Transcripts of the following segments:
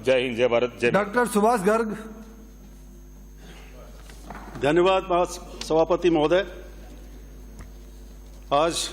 जय हिंद, जय भारत, जय। डॉक्टर सुभाष गर्ग। धन्यवाद सभापति महोदय। आज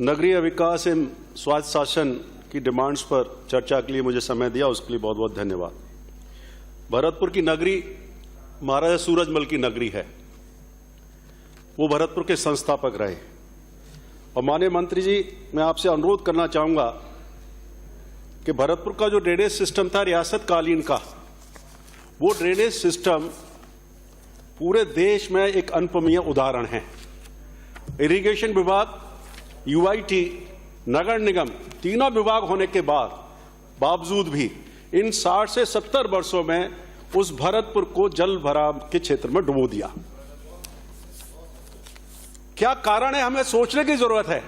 नगरीय विकास एवं स्वायत्त शासन की डिमांड्स पर चर्चा के लिए मुझे समय दिया, उसके लिए बहुत बहुत धन्यवाद। भरतपुर की नगरी महाराजा सूरजमल की नगरी है, वो भरतपुर के संस्थापक रहे। और माननीय मंत्री जी, मैं आपसे अनुरोध करना चाहूंगा कि भरतपुर का जो ड्रेनेज सिस्टम था रियासत कालीन का, वो ड्रेनेज सिस्टम पूरे देश में एक अनुपमीय उदाहरण है। इरिगेशन विभाग, यूआईटी, नगर निगम, तीनों विभाग होने के बावजूद भी इन 60 से 70 वर्षों में उस भरतपुर को जल भराव के क्षेत्र में डुबो दिया। क्या कारण है, हमें सोचने की जरूरत है।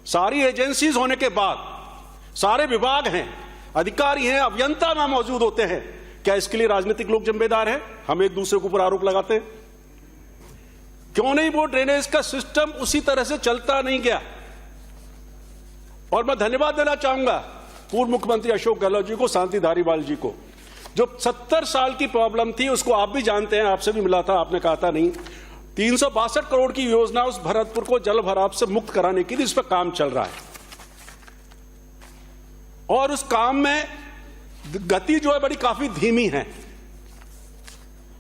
सारी एजेंसीज होने के बाद, सारे विभाग हैं, अधिकारी हैं, अभियंता वहां मौजूद होते हैं, क्या इसके लिए राजनीतिक लोग जिम्मेदार हैं? हम एक दूसरे के ऊपर आरोप लगाते हैं। क्यों नहीं वो ड्रेनेज का सिस्टम उसी तरह से चलता नहीं गया? और मैं धन्यवाद देना चाहूंगा पूर्व मुख्यमंत्री अशोक गहलोत जी को, शांति धारीवाल जी को। जो 70 साल की प्रॉब्लम थी, उसको आप भी जानते हैं, आपसे भी मिला था, आपने कहा था नहीं, 362 करोड़ की योजना उस भरतपुर को जल भराव से मुक्त कराने के लिए इस पर काम चल रहा है। और उस काम में गति जो है बड़ी काफी धीमी है।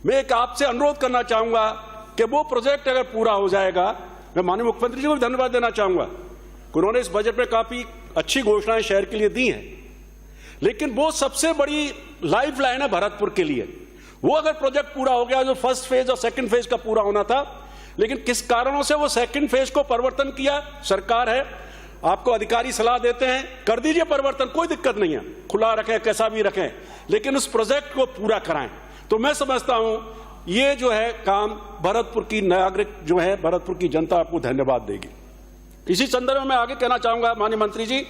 मैं एक आपसे अनुरोध करना चाहूंगा कि वो प्रोजेक्ट अगर पूरा हो जाएगा, मैं माननीय मुख्यमंत्री जी को भी धन्यवाद देना चाहूंगा, उन्होंने इस बजट में काफी अच्छी घोषणाएं शहर के लिए दी हैं, लेकिन वो सबसे बड़ी लाइफ लाइन है भरतपुर के लिए। वो अगर प्रोजेक्ट पूरा हो गया, जो फर्स्ट फेज और सेकंड फेज का पूरा होना था, लेकिन किस कारणों से वो सेकंड फेज को परिवर्तन किया, सरकार है, आपको अधिकारी सलाह देते हैं, कर दीजिए परिवर्तन, कोई दिक्कत नहीं है, खुला रखें, कैसा भी रखें, लेकिन उस प्रोजेक्ट को पूरा कराएं। तो मैं समझता हूं ये जो है काम भरतपुर की नागरिक जो है, भरतपुर की जनता आपको धन्यवाद देगी। इसी संदर्भ में मैं आगे कहना चाहूंगा, माननीय मंत्री जी,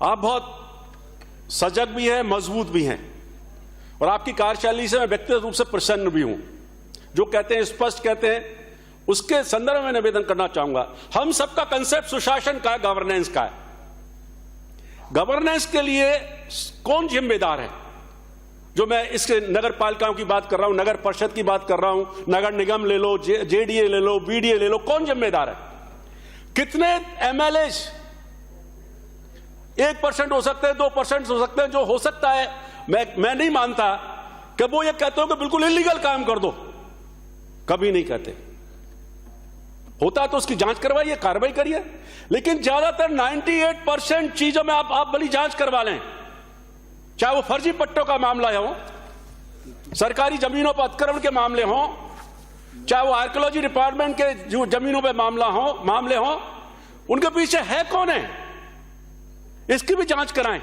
आप बहुत सजग भी हैं, मजबूत भी हैं, और आपकी कार्यशैली से मैं व्यक्तिगत रूप से प्रसन्न भी हूं। जो कहते हैं, स्पष्ट कहते हैं, उसके संदर्भ में निवेदन करना चाहूंगा। हम सबका कंसेप्ट सुशासन का है, गवर्नेंस का है। गवर्नेंस के लिए कौन जिम्मेदार है? जो मैं इसके नगर पालिकाओं की बात कर रहा हूं, नगर परिषद की बात कर रहा हूं, नगर निगम ले लो, जेडीए ले लो, बीडीए ले लो, कौन जिम्मेदार है? कितने एमएलए 1% हो सकते हैं, 2% हो सकते हैं, जो हो सकता है। मैं नहीं मानता कि वो ये कहते हो कि बिल्कुल इलीगल काम कर दो, कभी नहीं कहते। होता तो उसकी जांच करवाइए, कार्रवाई करिए, लेकिन ज्यादातर 98% चीजों में आप बड़ी जांच करवा लें, चाहे वो फर्जी पट्टों का मामला हो, सरकारी जमीनों पर अतिक्रमण के मामले हो, चाहे वो आर्कियोलॉजी डिपार्टमेंट के जो जमीनों पर मामले हो, उनके पीछे है कौन है, इसकी भी जांच कराएं।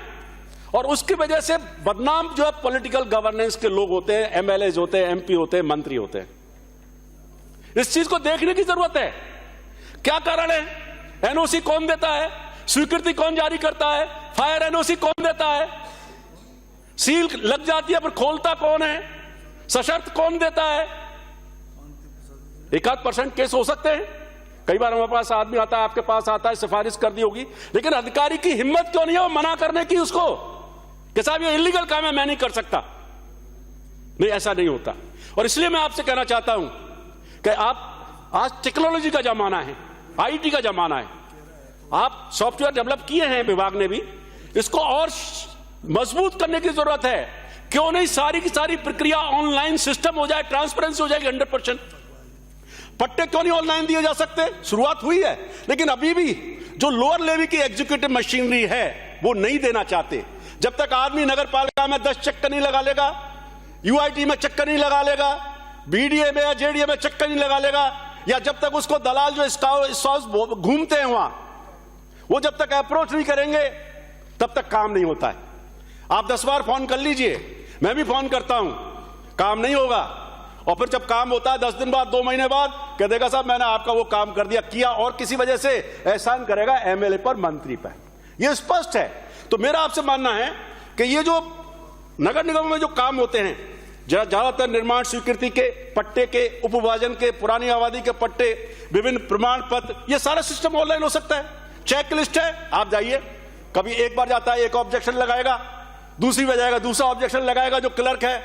और उसकी वजह से बदनाम जो है पॉलिटिकल गवर्नेंस के लोग होते हैं, एमएलए होते हैं, एमपी होते हैं, मंत्री होते हैं। इस चीज को देखने की जरूरत है। क्या कारण है? एनओसी कौन देता है? स्वीकृति कौन जारी करता है? फायर एनओसी कौन देता है? सील लग जाती है पर खोलता कौन है? सशर्त कौन देता है? 1-8% केस हो सकते हैं। कई बार हमारे पास आदमी आता है, आपके पास आता है, सिफारिश कर दी होगी, लेकिन अधिकारी की हिम्मत क्यों नहीं है वो मना करने की उसको कि साहब ये इलीगल काम है, मैं नहीं कर सकता। नहीं, ऐसा नहीं होता। और इसलिए मैं आपसे कहना चाहता हूं कि आप, आज टेक्नोलॉजी का जमाना है, आईटी का जमाना है, आप सॉफ्टवेयर डेवलप किए हैं विभाग ने भी, इसको और मजबूत करने की जरूरत है। क्यों नहीं सारी की सारी प्रक्रिया ऑनलाइन सिस्टम हो जाए, ट्रांसपेरेंसी हो जाएगी 100%। पट्टे क्यों नहीं ऑनलाइन दिए जा सकते? शुरुआत हुई है, लेकिन अभी भी जो लोअर लेवल की एग्जीक्यूटिव मशीनरी है वो नहीं देना चाहते। जब तक आदमी नगर पालिका में 10 चक्कर नहीं लगा लेगा, यूआईटी में चक्कर नहीं लगा लेगा, बीडीए में या जेडीए में चक्कर नहीं लगा लेगा, या जब तक उसको दलाल जो स्काउट घूमते हैं वहां, वो जब तक अप्रोच नहीं करेंगे, तब तक काम नहीं होता है। आप 10 बार फोन कर लीजिए, मैं भी फोन करता हूं, काम नहीं होगा। और फिर जब काम होता है 10 दिन बाद, 2 महीने बाद, कह देगा साहब मैंने आपका वो काम कर दिया, किया, और किसी वजह से एहसान करेगा एमएलए पर, मंत्री पर। यह स्पष्ट है। तो मेरा आपसे मानना है कि ये जो नगर निगम में जो काम होते हैं, ज्यादातर निर्माण स्वीकृति के, पट्टे के, उपविभाजन के, पुरानी आबादी के पट्टे, विभिन्न प्रमाण पत्र, ये सारा सिस्टम ऑनलाइन हो सकता है। चेक लिस्ट है, आप जाइए कभी एक बार जाता है, एक ऑब्जेक्शन लगाएगा, दूसरी बार जाएगा, दूसरा ऑब्जेक्शन लगाएगा। जो क्लर्क है,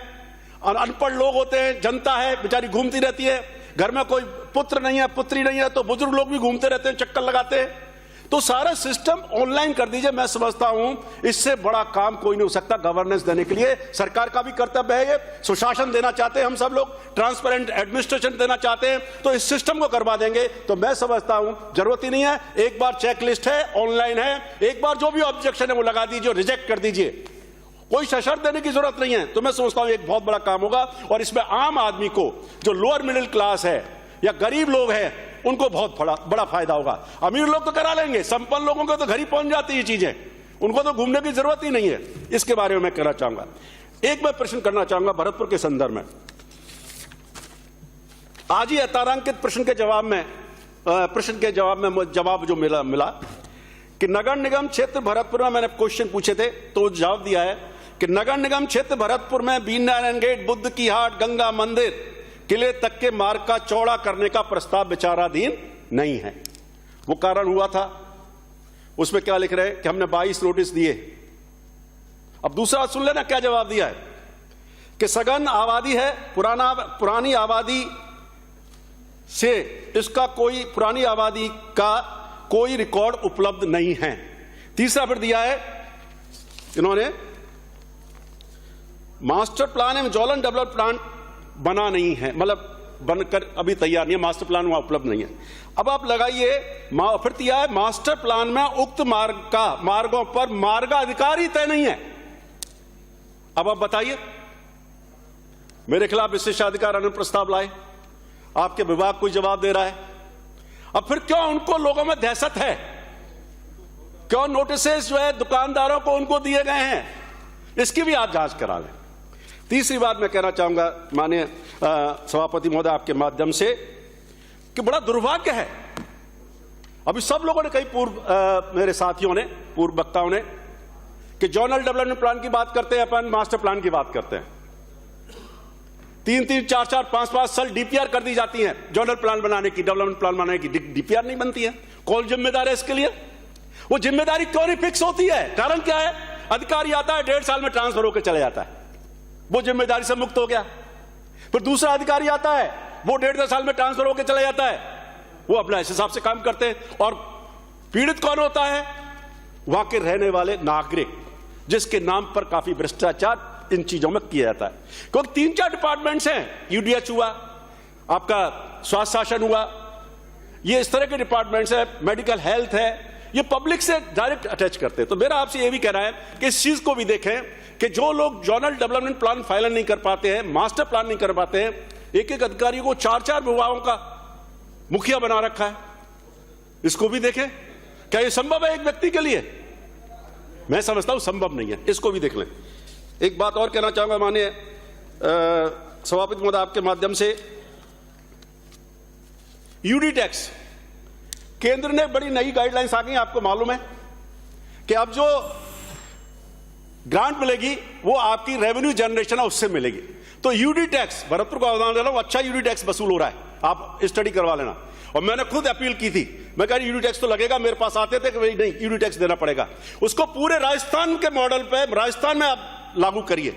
अनपढ़ लोग होते हैं, जनता है बेचारी घूमती रहती है, घर में कोई पुत्र नहीं है, पुत्री नहीं है, तो बुजुर्ग लोग भी घूमते रहते हैं, चक्कर लगाते हैं। तो सारा सिस्टम ऑनलाइन कर दीजिए। मैं समझता हूं इससे बड़ा काम कोई नहीं हो सकता गवर्नेंस देने के लिए। सरकार का भी कर्तव्य है, ये सुशासन देना चाहते हैं हम सब लोग, ट्रांसपेरेंट एडमिनिस्ट्रेशन देना चाहते हैं, तो इस सिस्टम को करवा देंगे। तो मैं समझता हूं जरूरत ही नहीं है, एक बार चेकलिस्ट है, ऑनलाइन है, एक बार जो भी ऑब्जेक्शन है वो लगा दीजिए, रिजेक्ट कर दीजिए, कोई सशर्त देने की जरूरत नहीं है। तो मैं समझता हूं एक बहुत बड़ा काम होगा, और इसमें आम आदमी को, जो लोअर मिडिल क्लास है या गरीब लोग हैं, उनको बहुत बड़ा फायदा होगा। अमीर लोग तो करा लेंगे, संपन्न लोगों को तो घर ही पहुंच जाती है चीजें, उनको तो घूमने की जरूरत ही नहीं है। इसके बारे में मैं कहना चाहूंगा। एक मैं प्रश्न करना चाहूंगा भरतपुर के संदर्भ में। आज ही अतारांकित प्रश्न के जवाब में जवाब जो मिला कि नगर निगम क्षेत्र भरतपुर में, मैंने क्वेश्चन पूछे थे तो जवाब दिया है कि नगर निगम क्षेत्र भरतपुर में बीनारायण गेट, बुद्ध की हाट, गंगा मंदिर, किले तक के मार्ग का चौड़ा करने का प्रस्ताव विचाराधीन नहीं है। वो कारण हुआ था, उसमें क्या लिख रहे हैं कि हमने 22 नोटिस दिए। अब दूसरा सुन लेना क्या जवाब दिया है कि सघन आबादी है, पुरानी आबादी से इसका कोई, पुरानी आबादी का कोई रिकॉर्ड उपलब्ध नहीं है। तीसरा फिर दिया है इन्होंने, मास्टर प्लान एवं ज्वलन डेवलप प्लान बना नहीं है, मतलब बनकर अभी तैयार नहीं है, मास्टर प्लान वहां उपलब्ध नहीं है। अब आप लगाइए, फिर दिया है मास्टर प्लान में उक्त मार्गों पर मार्गाधिकारी तय नहीं है। अब आप बताइए, मेरे खिलाफ विशेषाधिकार अनुप्रस्ताव प्रस्ताव लाए, आपके विभाग कोई जवाब दे रहा है। अब फिर क्यों उनको लोगों में दहशत है, क्यों नोटिसेस जो है दुकानदारों को उनको दिए गए हैं, इसकी भी आप जांच करा लें। तीसरी बात मैं कहना चाहूंगा माननीय सभापति महोदय आपके माध्यम से कि बड़ा दुर्भाग्य है, अभी सब लोगों ने, कई मेरे साथियों ने, पूर्व वक्ताओं ने, कि जोनल डेवलपमेंट प्लान की बात करते हैं, अपन मास्टर प्लान की बात करते हैं। 3-3, 4-4, 5-5 साल डीपीआर कर दी जाती हैं जोनल प्लान बनाने की, डेवलपमेंट प्लान बनाने की, डीपीआर नहीं बनती है। कौन जिम्मेदार है इसके लिए? वो जिम्मेदारी क्यों नहीं फिक्स होती है? कारण क्या है? अधिकारी आता है, 1.5 साल में ट्रांसफर होकर चले जाता है, वो जिम्मेदारी से मुक्त हो गया। फिर दूसरा अधिकारी आता है, वो 1.5 साल में ट्रांसफर होकर चला जाता है, वो अपना इस हिसाब से काम करते हैं। और पीड़ित कौन होता है? वहां के रहने वाले नागरिक, जिसके नाम पर काफी भ्रष्टाचार इन चीजों में किया जाता है। क्योंकि 3-4 डिपार्टमेंट्स हैं, यूडीएच हुआ, आपका स्वास्थ्य शासन हुआ, ये इस तरह के डिपार्टमेंट्स है, मेडिकल हेल्थ है, ये पब्लिक से डायरेक्ट अटैच करते हैं। तो मेरा आपसे ये भी कहना है कि इस चीज को भी देखें कि जो लोग जोनल डेवलपमेंट प्लान फाइनल नहीं कर पाते हैं, मास्टर प्लान नहीं कर पाते हैं, एक-एक अधिकारी को 4-4 विभागों का मुखिया बना रखा है, इसको भी देखें। क्या ये संभव है एक व्यक्ति के लिए? मैं समझता हूं संभव नहीं है, इसको भी देख लें। एक बात और कहना चाहूंगा माननीय सभापति महोदय आपके माध्यम से, यूडी टैक्स, केंद्र ने बड़ी नई गाइडलाइंस आ गई, आपको मालूम है कि अब जो ग्रांट मिलेगी वो आपकी रेवेन्यू जनरेशन है उससे मिलेगी। तो यूडी टैक्स, भरतपुर का उदाहरण ले रहा हूं, अच्छा यूडी टैक्स वसूल हो रहा है, आप स्टडी करवा लेना। और मैंने खुद अपील की थी, मैं कह रही यूडी टैक्स तो लगेगा, मेरे पास आते थे कि भाई नहीं यूडी टैक्स देना पड़ेगा, उसको पूरे राजस्थान के मॉडल पे राजस्थान में आप लागू करिए,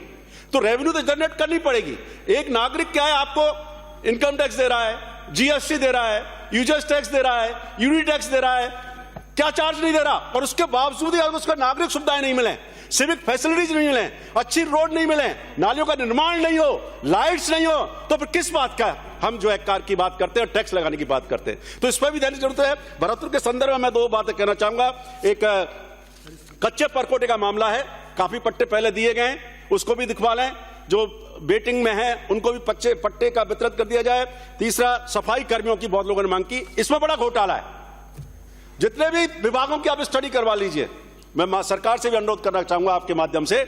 तो रेवेन्यू तो जनरेट करनी पड़ेगी। एक नागरिक क्या है, आपको इनकम टैक्स दे रहा है, जीएसटी दे रहा है, यूजर्स टैक्स दे रहा है, यूडी टैक्स दे रहा है, क्या चार्ज नहीं दे रहा, और उसके बावजूद ही उसका नागरिक सुविधाएं नहीं मिले, सिविक फैसिलिटीज नहीं मिले, अच्छी रोड नहीं मिले, नालियों का निर्माण नहीं हो, लाइट्स नहीं हो, तो फिर किस बात का हम जो है कार की बात करते हैं और टैक्स लगाने की बात करते हैं? तो इस पर भी ध्यान की जरूरत है। भरतपुर के संदर्भ में मैं 2 बातें कहना चाहूंगा। एक कच्चे परकोटे का मामला है, काफी पट्टे पहले दिए गए, उसको भी दिखवा लें, जो वेटिंग में है उनको भी पट्टे का वितरण कर दिया जाए। तीसरा, सफाई कर्मियों की बहुत लोगों ने मांग की, इसमें बड़ा घोटाला है, जितने भी विभागों की आप स्टडी करवा लीजिए। मैं सरकार से भी अनुरोध करना चाहूंगा आपके माध्यम से,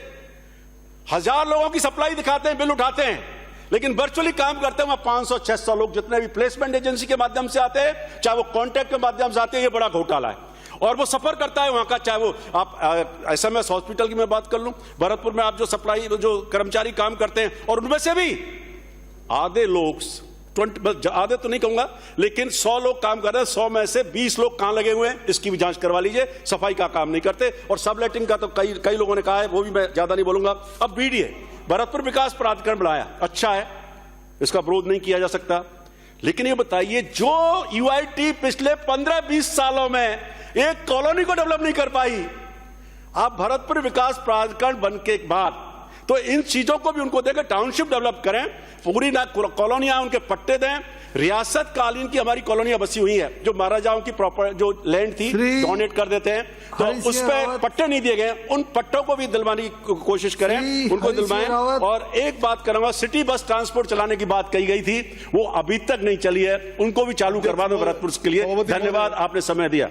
1000 लोगों की सप्लाई दिखाते हैं, बिल उठाते हैं, लेकिन वर्चुअली काम करते हैं वहां 500-600 लोग, जितने भी प्लेसमेंट एजेंसी के माध्यम से आते हैं, चाहे वो कॉन्ट्रैक्ट के माध्यम से आते हैं, ये बड़ा घोटाला है। और वो सफर करता है वहां का, चाहे वो आप एसएमएस हॉस्पिटल की मैं बात कर लूं, भरतपुर में आप जो सप्लाई, जो कर्मचारी काम करते हैं, और उनमें से भी आधे लोग 20 आधे तो नहीं कहूंगा, लेकिन 100 लोग काम कर रहे हैं, 100 में से 20 लोग कहां लगे हुए हैं इसकी भी जांच करवा लीजिए। सफाई का काम नहीं करते। और सबलेटिंग का तो कई लोगों ने कहा है, वो भी मैं ज्यादा नहीं बोलूंगा। अब बीडीए, भरतपुर विकास प्राधिकरण बढ़ाया, अच्छा है, इसका विरोध नहीं किया जा सकता। लेकिन ये बताइए, जो यूआईटी पिछले 15-20 सालों में एक कॉलोनी को डेवलप नहीं कर पाई, आप भरतपुर विकास प्राधिकरण बन के बाद तो इन चीजों को भी उनको देकर टाउनशिप डेवलप करें, पूरी ना कॉलोनियां उनके पट्टे दें। रियासत कालीन की हमारी कॉलोनियां बसी हुई है, जो महाराजाओं की प्रॉपर जो लैंड थी डोनेट कर देते हैं, तो उस पर पट्टे नहीं दिए गए, उन पट्टों को भी दिलवाने की कोशिश करें, उनको दिलवाएं। और एक बात करूंगा, सिटी बस ट्रांसपोर्ट चलाने की बात कही गई थी, वो अभी तक नहीं चली है, उनको भी चालू करवा दो भरतपुर के लिए। धन्यवाद, आपने समय दिया।